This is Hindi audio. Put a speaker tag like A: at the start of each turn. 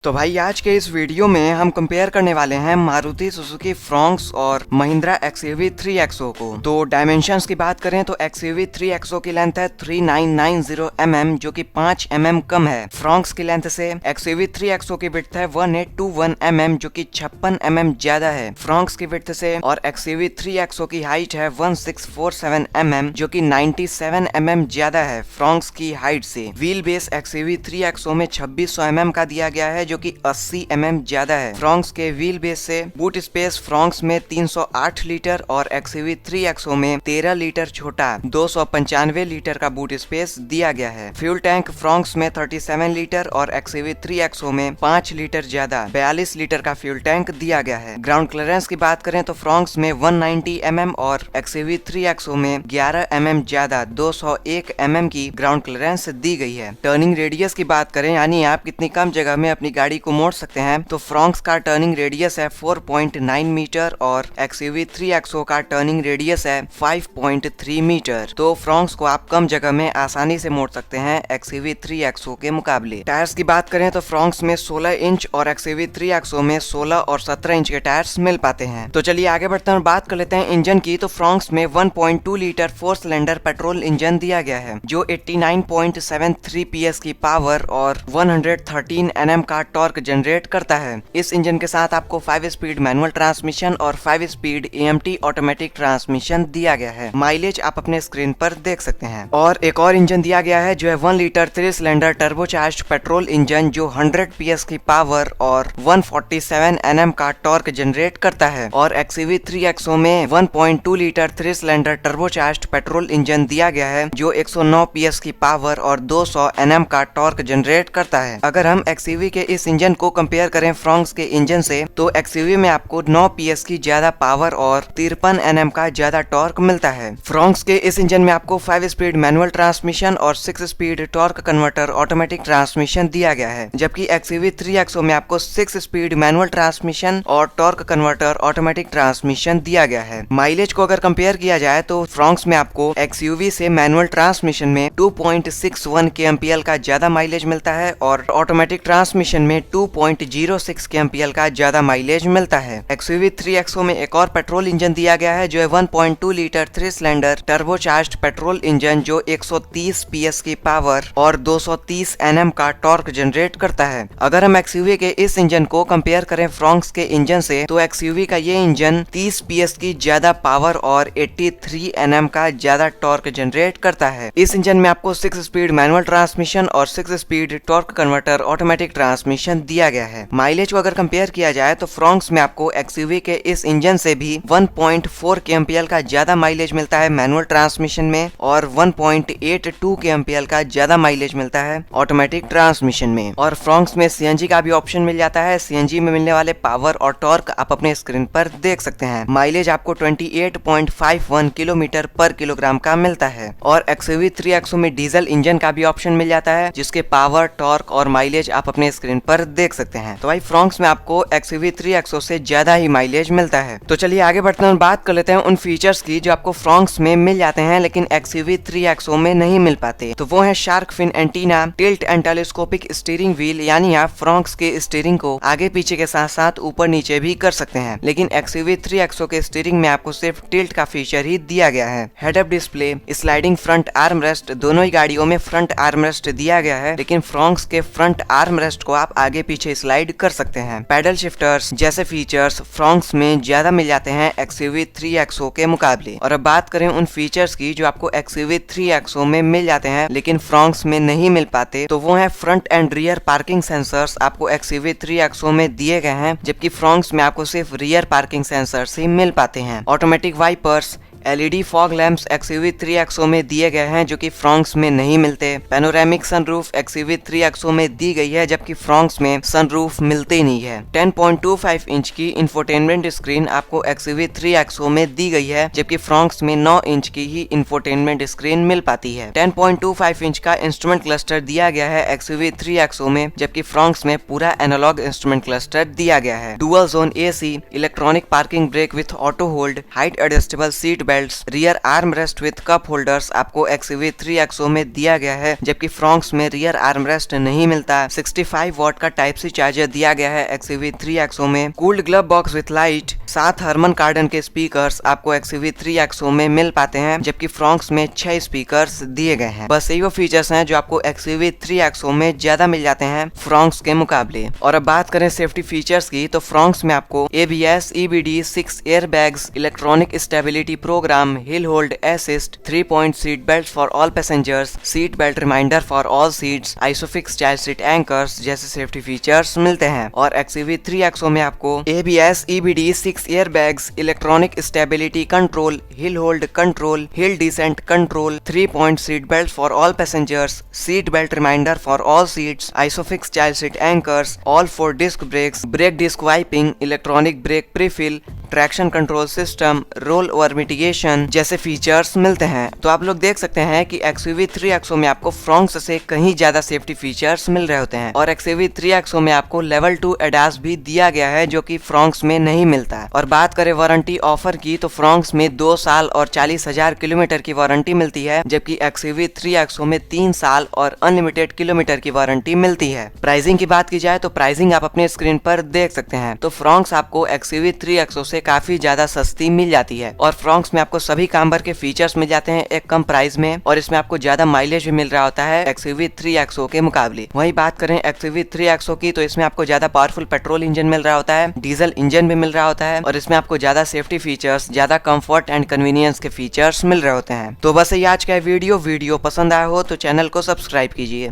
A: तो भाई आज के इस वीडियो में हम कंपेयर करने वाले हैं मारुति सुजुकी फ्रॉन्क्स और महिंद्रा XUV 3XO को। तो डायमेंशंस की बात करें तो XUV 3XO की लेंथ है 3990 mm जो कि 5 mm कम है फ्रॉन्क्स की लेंथ से। XUV 3XO की विड्थ है 1821 mm जो कि 56 mm ज्यादा है फ्रॉन्क्स की विड्थ से, और XUV 3XO की हाइट है 1647 mm जो कि 97 mm ज्यादा है फ्रॉन्क्स की हाइट से। व्हील बेस XUV 3XO में 2600 mm का दिया गया है जो कि 80 mm ज्यादा है फ्रॉन्क्स के व्हील बेस से। बूट स्पेस फ्रॉन्क्स में 308 लीटर और XUV 3XO में 13 लीटर छोटा 295 लीटर का बूट स्पेस दिया गया है। फ्यूल टैंक फ्रॉन्क्स में 37 लीटर और XUV 3XO में 5 लीटर ज्यादा 42 लीटर का फ्यूल टैंक दिया गया है। ग्राउंड क्लियरेंस की बात करें तो फ्रॉन्क्स में 190 mm और XUV 3XO में 11 mm ज्यादा 201 mm की ग्राउंड क्लियरेंस दी गई है। टर्निंग रेडियस की बात करें यानी आप कितनी कम जगह में अपनी गाड़ी को मोड़ सकते हैं, तो फ्रॉन्क्स का टर्निंग रेडियस है 4.9 मीटर और XUV 3XO का टर्निंग रेडियस है 5.3 मीटर। तो फ्रॉन्क्स को आप कम जगह में आसानी से मोड़ सकते हैं XUV 3XO के मुकाबले। टायर्स की बात करें तो फ्रॉन्क्स में 16 इंच और XUV 3XO में 16 और 17 इंच के टायर्स मिल पाते हैं। तो चलिए आगे बढ़ते हैं और बात कर लेते हैं इंजन की। तो फ्रॉन्क्स में 1.2 लीटर 4 सिलेंडर पेट्रोल इंजन दिया गया है जो 89.73 PS की पावर और 113 Nm का टॉर्क जनरेट करता है। इस इंजन के साथ आपको 5 स्पीड मैनुअल ट्रांसमिशन और 5 स्पीड AMT ऑटोमेटिक ट्रांसमिशन दिया गया है। माइलेज आप अपने स्क्रीन पर देख सकते हैं। और एक और इंजन दिया गया है जो है 1 litre 3 cylinder turbocharged petrol engine जो 100 PS की पावर और 147 Nm का टॉर्क जनरेट करता है। और XUV 3XO में 1.2 litre 3 cylinder turbocharged petrol engine दिया गया है जो 109 PS की पावर और 200 Nm का टॉर्क जनरेट करता है। अगर हम XUV के इस इंजन को कंपेयर करें फ्रॉन्क्स के इंजन से तो XUV में आपको 9 PS की ज्यादा पावर और 53 Nm का ज्यादा टॉर्क मिलता है। फ्रॉन्क्स के इस इंजन में आपको 5 स्पीड मैनुअल ट्रांसमिशन और 6 speed torque converter automatic transmission दिया गया है, जबकि XUV 3XO में आपको 6 स्पीड मैनुअल ट्रांसमिशन और टॉर्क कन्वर्टर ऑटोमेटिक ट्रांसमिशन दिया गया है। माइलेज को अगर कंपेयर किया जाए तो फ्रॉन्क्स में आपको XUV से मैनुअल ट्रांसमिशन में 2.61 kmpl का ज्यादा माइलेज मिलता है और ऑटोमेटिक ट्रांसमिशन में 2.06 kmpl का ज्यादा माइलेज मिलता है। XUV 3XO में एक और पेट्रोल इंजन दिया गया है जो है 1.2 litre 3 cylinder turbocharged petrol engine जो 130 PS की पावर और 230 Nm का टॉर्क जनरेट करता है। अगर हम XUV के इस इंजन को कंपेयर करें फ्रॉन्क्स के इंजन से तो XUV का ये इंजन 30 PS की ज्यादा पावर और 83 Nm का ज्यादा टॉर्क जनरेट करता है। इस इंजन में आपको 6 स्पीड मैनुअल ट्रांसमिशन और 6 speed torque converter automatic transmission दिया गया है। माइलेज को अगर कंपेयर किया जाए तो फ्रॉन्क्स में आपको XUV के इस इंजन से भी 1.4 kmpl का ज्यादा माइलेज मिलता है मैनुअल ट्रांसमिशन में और 1.82 kmpl का ज्यादा माइलेज मिलता है ऑटोमेटिक ट्रांसमिशन में। और फ्रॉन्क्स में CNG का भी ऑप्शन मिल जाता है। CNG में मिलने वाले पावर और टॉर्क आप अपने स्क्रीन पर देख सकते हैं। माइलेज आपको 28.51 किलोमीटर पर किलोग्राम का मिलता है। और XUV 3XO में डीजल इंजन का भी ऑप्शन मिल जाता है जिसके पावर टॉर्क और माइलेज आप अपने स्क्रीन पर देख सकते हैं। तो भाई फ्रॉन्क्स में आपको XUV 3XO से ज्यादा ही माइलेज मिलता है। तो चलिए आगे बढ़ते हैं और बात कर लेते हैं उन फीचर्स की जो आपको फ्रॉन्क्स में मिल जाते हैं लेकिन XUV 3XO में नहीं मिल पाते। तो वो है shark fin antenna, tilt and telescopic steering wheel, यानी आप फ्रॉन्क्स के स्टीयरिंग को आगे पीछे के साथ साथ ऊपर नीचे भी कर सकते हैं, लेकिन XUV 3XO के स्टीयरिंग में आपको सिर्फ टिल्ट का फीचर ही दिया गया है। Head up display, sliding front arm rest, दोनों ही गाड़ियों में फ्रंट आर्म रेस्ट दिया गया है, लेकिन फ्रॉन्क्स के फ्रंट आर्म रेस्ट को आप आगे पीछे स्लाइड कर सकते हैं। पैडल शिफ्टर्स जैसे फीचर्स फ्रॉन्क्स में ज्यादा मिल जाते हैं XUV 3XO के मुकाबले। और अब बात करें उन फीचर्स की जो आपको XUV 3XO में मिल जाते हैं लेकिन फ्रॉन्क्स में नहीं मिल पाते, तो वो है front end rear parking sensors आपको XUV 3XO में दिए गए हैं, जबकि फ्रॉन्क्स में आपको सिर्फ रियर पार्किंग सेंसर्स ही मिल पाते हैं। Automatic wipers, LED fog lamps XUV 3XO में दिए गए हैं जो कि फ्रॉन्क्स में नहीं मिलते। पैनोरामिक सनरूफ XUV 3XO में दी गई है जबकि फ्रॉन्क्स में सनरूफ मिलते ही नहीं है। 10.25 इंच की इंफोटेनमेंट स्क्रीन आपको XUV 3XO में दी गई है जबकि फ्रॉन्क्स में 9 इंच की ही इंफोटेनमेंट स्क्रीन मिल पाती है। 10.25 इंच का इंस्ट्रूमेंट क्लस्टर दिया गया है XUV 3XO में जबकि फ्रॉन्क्स में पूरा एनालॉग इंस्ट्रूमेंट क्लस्टर दिया गया है। Dual zone AC, electronic parking brake with auto hold, height adjustable seat belt belt, rear arm rest with cup holders आपको XUV 3XO में दिया गया है, जबकि फ्रॉन्क्स में रियर आर्म रेस्ट नहीं मिलता। 65 वॉट का टाइप सी चार्जर दिया गया है XUV 3XO में। Cooled glove box with light, 7 Harman Kardon के स्पीकर्स आपको XUV 3XO में मिल पाते हैं, जबकि फ्रॉन्क्स में 6 स्पीकर्स दिए गए हैं। बस यही वो फीचर्स हैं जो आपको XUV 3XO में ज्यादा मिल जाते हैं फ्रॉन्क्स के मुकाबले। और अब बात करें सेफ्टी फीचर्स की, तो फ्रॉन्क्स में आपको ABS, EBD, 6 air bags, electronic stability program, hill hold assist, 3-point seat belt for all passengers, seat belt reminder for all seats, Isofix child seat anchors जैसे सेफ्टी फीचर्स मिलते हैं। और XUV 3XO में आपको ABS, EBD, 6 air bags, electronic stability control, hill hold control, hill descent control, 3-point seat belt for all passengers, seat belt reminder for all seats, Isofix child seat anchors, all 4 disc brakes, brake disc wiping, electronic brake prefill, traction control system, roll over mitigation जैसे फीचर्स मिलते हैं। तो आप लोग देख सकते हैं कि XUV 3XO में आपको फ्रॉन्क्स से कहीं ज्यादा सेफ्टी फीचर्स मिल रहे होते हैं। और XUV 3XO में आपको लेवल 2 ADAS भी दिया गया है, जो कि फ्रॉन्क्स में नहीं मिलता। और बात करें वारंटी ऑफर की, तो फ्रॉन्क्स में 2 साल और 40,000 किलोमीटर की वारंटी मिलती है, जबकि XUV 3XO में 3 साल और अनलिमिटेड किलोमीटर की वारंटी मिलती है। प्राइसिंग की बात की जाए तो प्राइसिंग आप अपने स्क्रीन पर देख सकते हैं। तो फ्रॉन्क्स आपको XUV 3XO से काफी ज्यादा सस्ती मिल जाती है। और फ्रॉन्क्स में आपको सभी कामबर के फीचर्स मिल जाते हैं एक कम प्राइस में, और इसमें आपको ज्यादा माइलेज भी मिल रहा होता है XUV 3XO के मुकाबले। वहीं बात करें XUV 3XO की, तो इसमें आपको ज्यादा पावरफुल पेट्रोल इंजन मिल रहा होता है, डीजल इंजन भी मिल रहा होता है, और इसमें आपको ज्यादा सेफ्टी फीचर्स, ज्यादा कंफर्ट एंड कन्वीनियंस के फीचर्स मिल रहे होते हैं। तो बस ये आज का वीडियो पसंद आया हो तो चैनल को सब्सक्राइब कीजिए।